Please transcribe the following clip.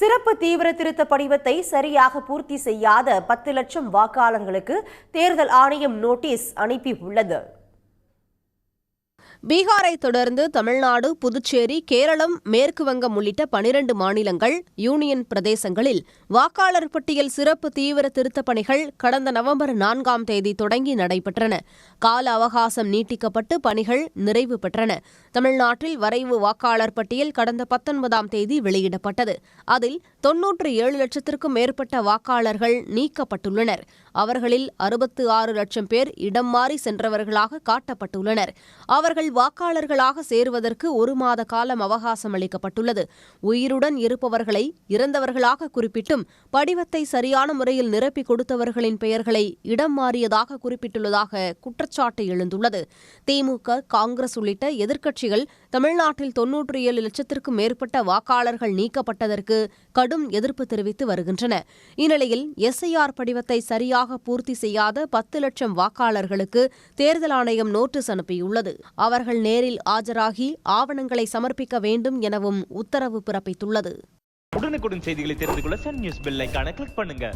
சிறப்பு தீவிர திருத்த படிவத்தை சரியாக பூர்த்தி செய்யாத 10 லட்சம் வாக்காளர்களுக்கு தேர்தல் ஆணையம் நோட்டீஸ் அனுப்பியுள்ளது. பீகாரை தொடர்ந்து தமிழ்நாடு, புதுச்சேரி, கேரளம், மேற்கு வங்கம் உள்ளிட்ட 12 மாநிலங்கள், யூனியன் பிரதேசங்களில் வாக்காளர் பட்டியல் சிறப்பு தீவிர திருத்தப் பணிகள் கடந்த நவம்பர் 4ஆம் தேதி தொடங்கி நடைபெற்றன. கால அவகாசம் நீட்டிக்கப்பட்டு பணிகள் நிறைவு பெற்றன. தமிழ்நாட்டில் வரைவு வாக்காளர் பட்டியல் கடந்த 19ஆம் தேதி வெளியிடப்பட்டது. அதில் 97 லட்சத்திற்கும் மேற்பட்ட வாக்காளர்கள் நீக்கப்பட்டுள்ளனர். அவர்களில் 66 லட்சம் பேர் இடம் மாறி சென்றவர்களாக காட்டப்பட்டுள்ளனர். அவர்கள் வாக்காளர்களாக சேருவதற்கு 1 மாத காலம் அவகாசம் அளிக்கப்பட்டுள்ளது. உயிருடன் இருப்பவர்களை இறந்தவர்களாக குறிப்பிட்டும் படிவத்தை சரியான முறையில் நிரப்பி கொடுத்தவர்களின் பெயர்களை இடம் மாறியதாக குறிப்பிட்டுள்ளதாக குற்றச்சாட்டு எழுந்துள்ளது. திமுக, காங்கிரஸ் உள்ளிட்ட எதிர்க்கட்சிகள் தமிழ்நாட்டில் 97 லட்சத்திற்கும் மேற்பட்ட வாக்காளர்கள் நீக்கப்பட்டதற்கு கடும் எதிர்ப்பு தெரிவித்து வருகின்றன. இந்நிலையில் எஸ்ஐஆர் படிவத்தை சரியாக பூர்த்தி செய்யாத 10 லட்சம் வாக்காளர்களுக்கு தேர்தல் ஆணையம் நோட்டீஸ் அனுப்பியுள்ளது. அவர்கள் நேரில் ஆஜராகி ஆவணங்களை சமர்ப்பிக்க வேண்டும் எனவும் உத்தரவு பிறப்பித்துள்ளது. உடனுக்குடன் செய்திகளை தெரிந்து கொள்ள சன் நியூஸ் பெல் ஐகானை கிளிக் பண்ணுங்க.